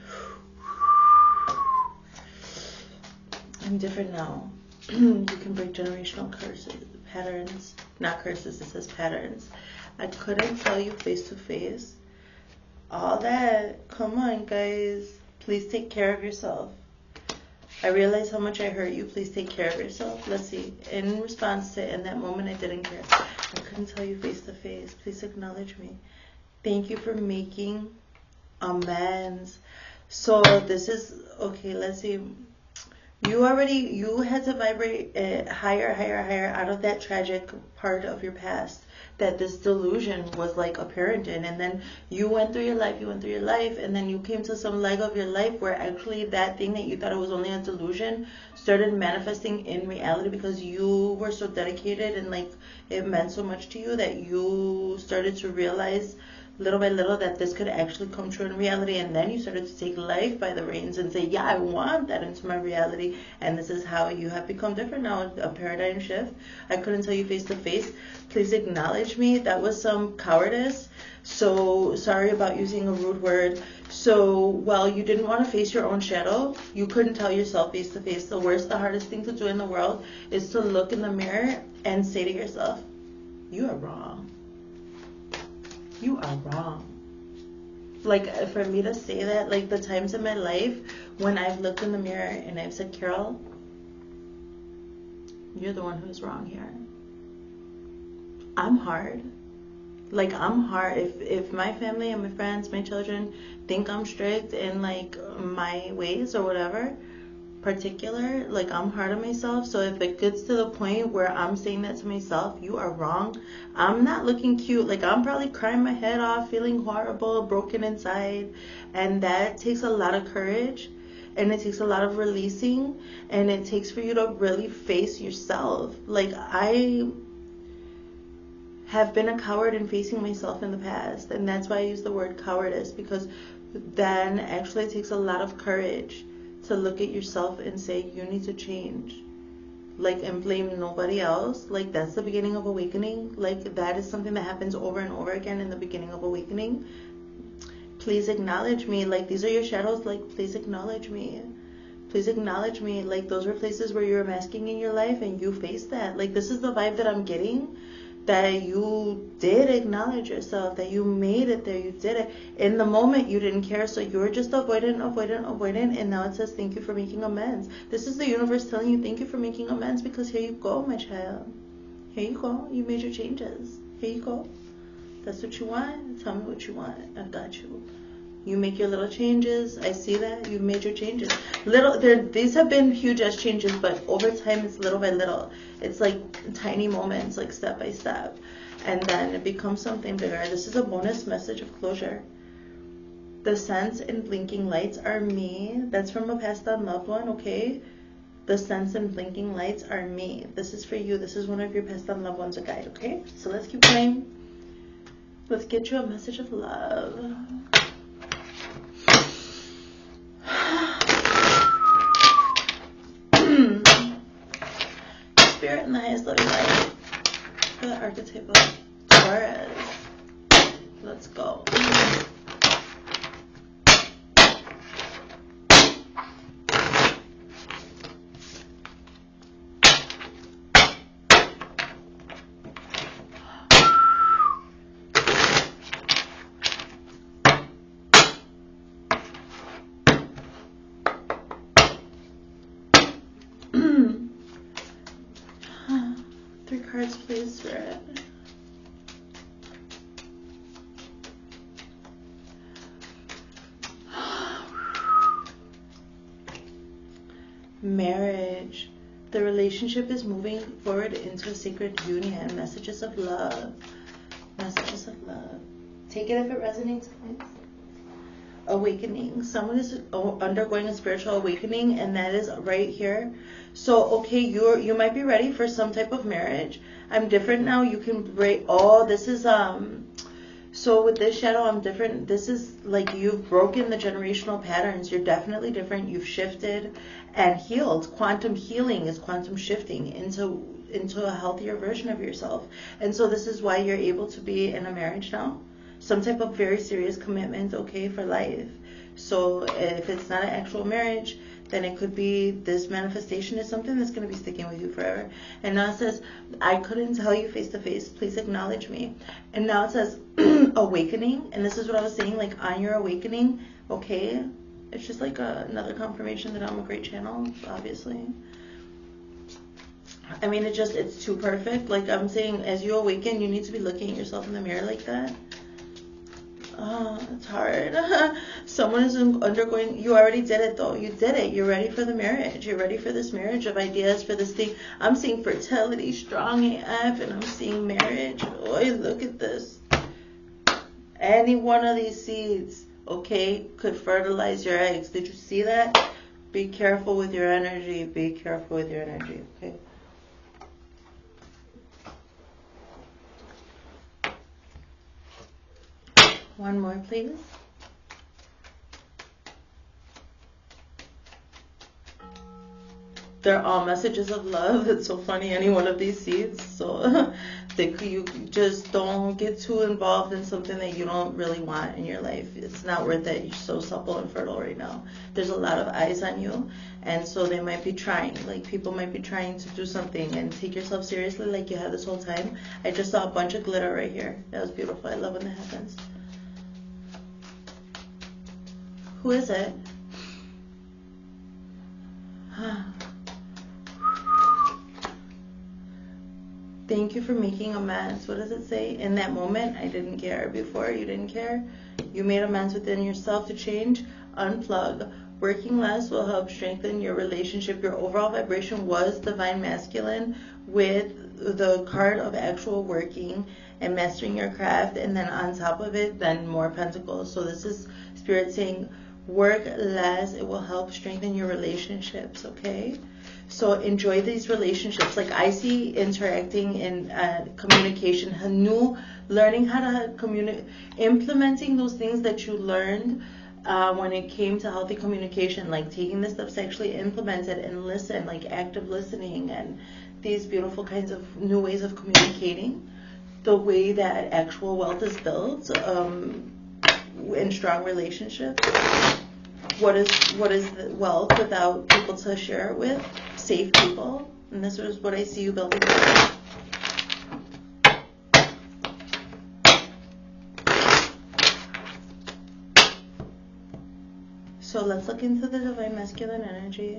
I'm different now. You can break generational curses, patterns. Not curses, it says patterns. I couldn't tell you face to face. All that. Come on, guys. Please take care of yourself. I realize how much I hurt you. Please take care of yourself. Let's see. In response to in that moment, I didn't care. I couldn't tell you face to face. Please acknowledge me. Thank you for making amends. So this is okay. Let's see. You had to vibrate higher out of that tragic part of your past that this delusion was like apparent in, and then you went through your life, and then you came to some leg of your life where actually that thing that you thought it was only a delusion started manifesting in reality because you were so dedicated and like it meant so much to you that you started to realize little by little that this could actually come true in reality, and then you started to take life by the reins and say, yeah, I want that into my reality, and this is how you have become different now, a paradigm shift. I couldn't tell you face to face. Please acknowledge me. That was some cowardice. So sorry about using a rude word. So while you didn't want to face your own shadow, you couldn't tell yourself face to face. The hardest thing to do in the world is to look in the mirror and say to yourself, You are wrong. You are wrong. Like, for me to say that, like, the times in my life when I've looked in the mirror and I've said, Carol, you're the one who's wrong here. I'm hard. Like, I'm hard. If my family and my friends, my children think I'm strict in, like, my ways or whatever, particular, like, I'm hard on myself. So if it gets to the point where I'm saying that to myself, you are wrong, I'm not looking cute. Like, I'm probably crying my head off, feeling horrible, broken inside. And that takes a lot of courage, and it takes a lot of releasing, and it takes for you to really face yourself. Like, I have been a coward in facing myself in the past, and that's why I use the word cowardice, because then actually it takes a lot of courage to look at yourself and say, you need to change. Like, and blame nobody else. Like, that's the beginning of awakening. Like, that is something that happens over and over again in the beginning of awakening. Please acknowledge me. Like, these are your shadows. Like, please acknowledge me. Please acknowledge me. Like, those were places where you were masking in your life and you faced that. Like, this is the vibe that I'm getting. That you did acknowledge yourself, that you made it there, you did it. In the moment, you didn't care, so you were just avoidant, and now it says, thank you for making amends. This is the universe telling you, thank you for making amends, because here you go, my child. Here you go. You made your changes. Here you go. That's what you want. Tell me what you want. I got you. You make your little changes. I see that. You've made your changes. These have been huge as changes, but over time it's little by little. It's like tiny moments, like step by step. And then it becomes something bigger. This is a bonus message of closure. The sense and blinking lights are me. That's from a passed on loved one, okay? The sense and blinking lights are me. This is for you. This is one of your passed on loved ones, a guide, okay? So let's keep going. Let's get you a message of love. Spirit in the highest loving light for the archetype of Taurus. Let's go. 3 cards, please, Spirit. Marriage. The relationship is moving forward into a sacred union. Messages of love. Messages of love. Take it if it resonates, please. Awakening. Someone is undergoing a spiritual awakening, and that is right here. So, okay, you might be ready for some type of marriage. I'm different now. You can break. Oh, this is So with this shadow, I'm different. This is like you've broken the generational patterns. You're definitely different. You've shifted and healed. Quantum healing is quantum shifting into a healthier version of yourself. And so this is why you're able to be in a marriage now. Some type of very serious commitment, okay, for life. So if it's not an actual marriage, then it could be this manifestation is something that's going to be sticking with you forever. And now it says, I couldn't tell you face to face. Please acknowledge me. And now it says awakening. And this is what I was saying, like on your awakening, okay? It's just like another confirmation that I'm a great channel, obviously. I mean, it's too perfect. Like I'm saying, as you awaken, you need to be looking at yourself in the mirror like that. Oh, it's hard. Someone is undergoing, you already did it though. You did it. You're ready for the marriage. You're ready for this marriage of ideas, for this thing. I'm seeing fertility, strong AF, and I'm seeing marriage. Oh, look at this. Any one of these seeds, okay, could fertilize your eggs. Did you see that? Be careful with your energy. Be careful with your energy, okay? One more, please. they're all messages of love. It's so funny, any one of these seeds. So you just don't get too involved in something that you don't really want in your life. It's not worth it. You're so supple and fertile right now. There's a lot of eyes on you, and so they might be trying. Like, people might be trying to do something, and take yourself seriously like you have this whole time. I just saw a bunch of glitter right here. That was beautiful. I love when that happens. Who is it? Thank you for making amends. What does it say? In that moment, I didn't care. Before, you didn't care. You made amends within yourself to change. Unplug. Working less will help strengthen your relationship. Your overall vibration was divine masculine with the card of actual working and mastering your craft. And then on top of it, then more pentacles. So this is Spirit saying, work less. It will help strengthen your relationships, okay? So enjoy these relationships. Like, I see interacting in communication, learning how to communicate, implementing those things that you learned when it came to healthy communication, like taking the steps to actually implement it and listen, like active listening and these beautiful kinds of new ways of communicating. The way that actual wealth is built in strong relationships. What is the wealth without people to share it with? Safe people. And this is what I see you building. So let's look into the divine masculine energy.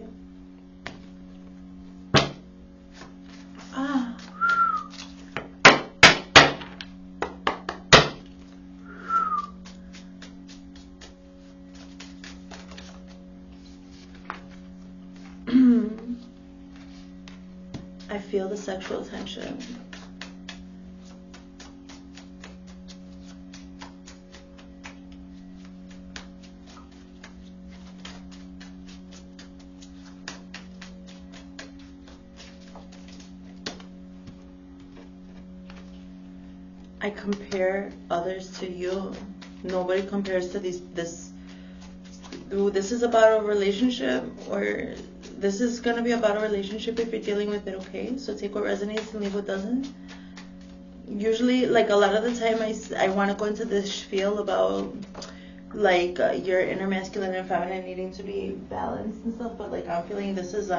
I feel the sexual tension. I compare others to you. Nobody compares to this. This is about a relationship, or this is going to be about a relationship if you're dealing with it, okay? So take what resonates and leave what doesn't. Usually, like, a lot of the time, I want to go into this spiel about, like, your inner masculine and feminine needing to be balanced and stuff, but, like, I'm feeling this is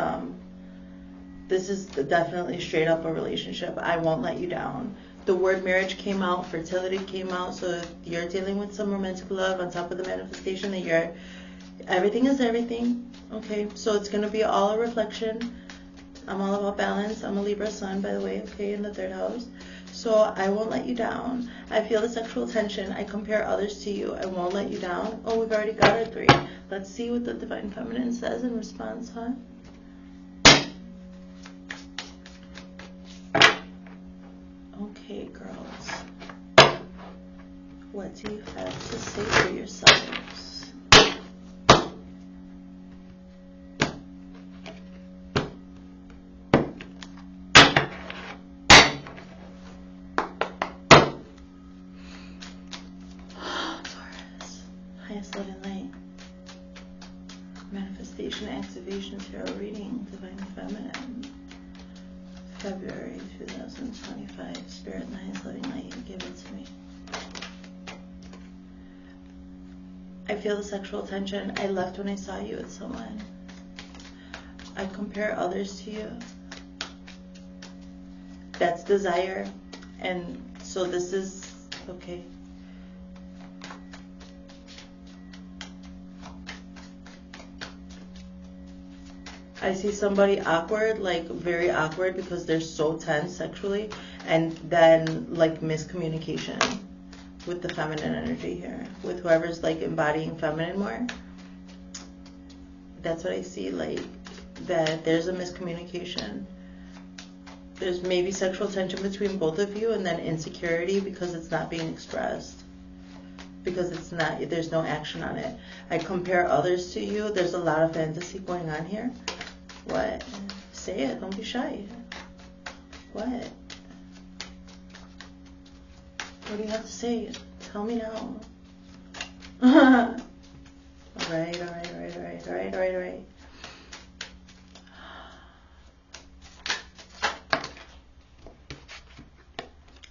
definitely straight up a relationship. I won't let you down. The word marriage came out, fertility came out, so if you're dealing with some romantic love on top of the manifestation that everything is everything, okay? So it's going to be all a reflection. I'm all about balance. I'm a Libra sun, by the way, okay, in the 3rd house. So I won't let you down. I feel the sexual tension. I compare others to you. I won't let you down. Oh, we've already got our 3. Let's see what the Divine Feminine says in response, huh? Okay, girls. What do you have to say for yourselves? Taurus, highest love and light. Manifestation, activation, tarot reading, Divine Feminine. February 2025. Spirit and highest loving light, give it to me. I feel the sexual tension. I left when I saw you with someone. I compare others to you. That's desire. And so this is, okay. I see somebody awkward, like very awkward because they're so tense sexually, and then like miscommunication with the feminine energy here, with whoever's like embodying feminine more. That's what I see, like that there's a miscommunication. There's maybe sexual tension between both of you, and then insecurity because it's not being expressed. Because it's not, there's no action on it. I compare others to you. There's a lot of fantasy going on here. What? Say it. Don't be shy. What? What do you have to say? Tell me now. Alright.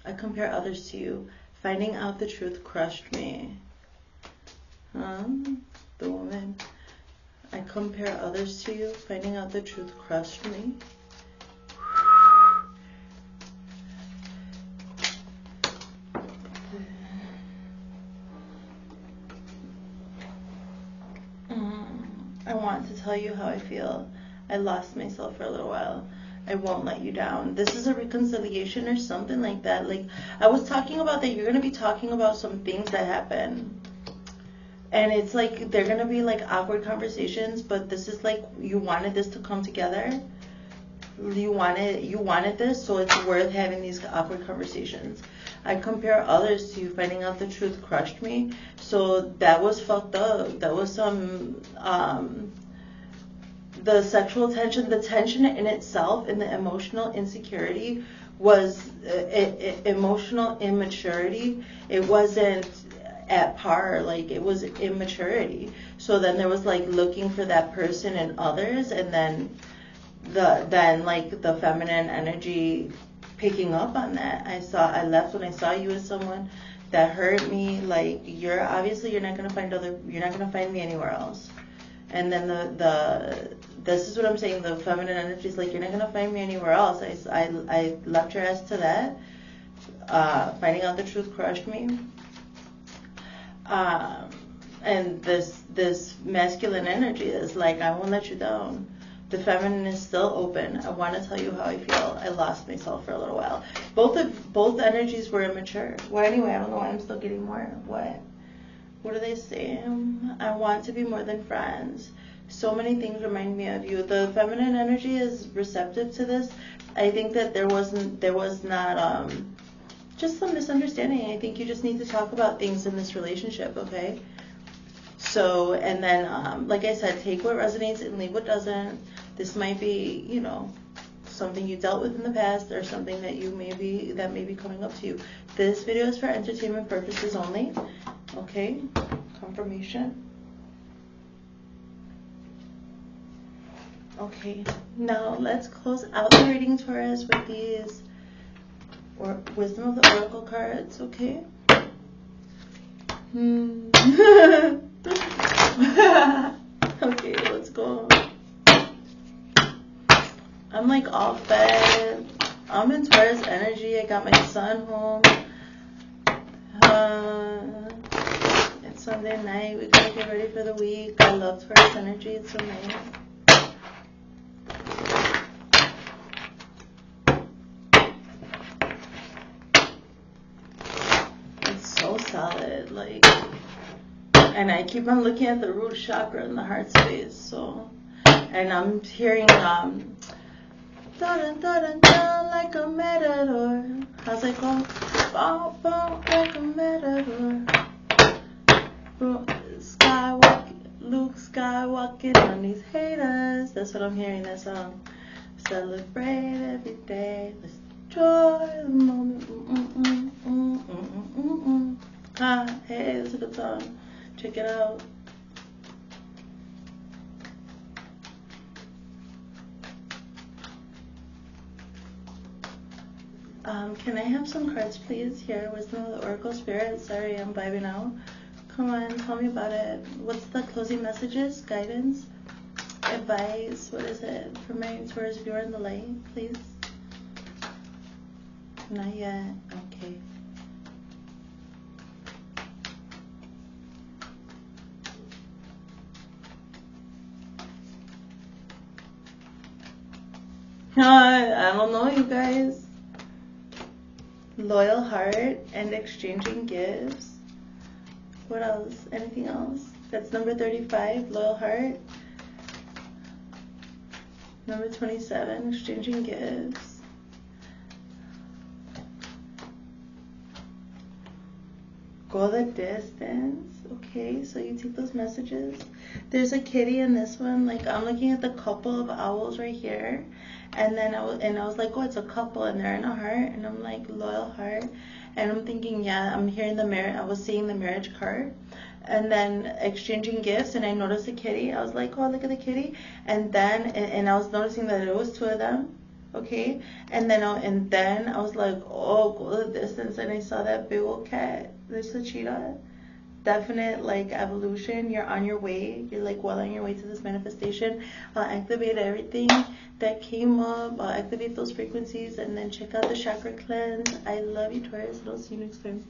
I compare others to you. Finding out the truth crushed me. The woman. I compare others to you. Finding out the truth crushed me. I want to tell you how I feel. I lost myself for a little while. I won't let you down. This is a reconciliation or something like that. Like, I was talking about that you're going to be talking about some things that happen. And it's like, they're going to be like awkward conversations, but this is like, you wanted this to come together. You wanted this, so it's worth having these awkward conversations. I compare others to you. Finding out the truth crushed me. So that was fucked up. That was some, the sexual tension, the tension in itself, and the emotional insecurity was emotional immaturity. It wasn't at par, like it was immaturity. So then there was like looking for that person in others, and then like the feminine energy picking up on that. I left when I saw you as someone that hurt me. Like, you're not gonna find me anywhere else. And then this is what I'm saying, the feminine energy is like, you're not gonna find me anywhere else. I left your ass to that. Finding out the truth crushed me. And this masculine energy is like, I won't let you down. The feminine is still open. I want to tell you how I feel. I lost myself for a little while. Both energies were immature. Well, anyway, I don't know why I'm still getting more. What do they say? I want to be more than friends. So many things remind me of you. The feminine energy is receptive to this. I think that there was not just some misunderstanding. I think you just need to talk about things in this relationship, okay? So, and then, like I said, take what resonates and leave what doesn't. This might be, something you dealt with in the past, or something that may be coming up to you. This video is for entertainment purposes only. Okay, confirmation. Okay, now let's close out the reading, Taurus, with these Wisdom of the Oracle cards. Okay. Okay, let's go. I'm like all fed. I'm in Taurus energy. I got my son home. It's Sunday night. We gotta get ready for the week. I love Taurus energy. It's so nice. It's so solid. Like, and I keep on looking at the root chakra in the heart space. So, and I'm hearing dun dun dun dun like a matador. How's it go? Boom boom like a matador. Luke Skywalking on these haters. That's what I'm hearing. That song. Celebrate every day. Let's enjoy the moment. Hey, that's a good song. Check it out. Can I have some cards, please? Here, Wisdom of the Oracle Spirit. Sorry, I'm vibing out. Come on, tell me about it. What's the closing messages? Guidance? Advice? What is it? For my Taurus viewer in the light, please? Not yet. Okay. I don't know, you guys. Loyal heart and exchanging gifts. What else? Anything else? That's number 35, loyal heart. Number 27, exchanging gifts. Go the distance. Okay, so you take those messages. There's a kitty in this one. Like, I'm looking at the couple of owls right here. And then I was like, oh, it's a couple, and they're in a heart, and I'm like, loyal heart, and I'm thinking, yeah, I'm hearing the marriage. I was seeing the marriage card, and then exchanging gifts, and I noticed a kitty. I was like, oh, look at the kitty, and then I was noticing that it was two of them, Okay, and then I was like, oh, go the distance, and I saw that big old cat. There's a cheetah. Definite like evolution. You're on your way. You're like well on your way to this manifestation. I'll activate everything that came up. I'll activate those frequencies, and then check out the chakra cleanse. I love you, Taurus, and I'll see you next time.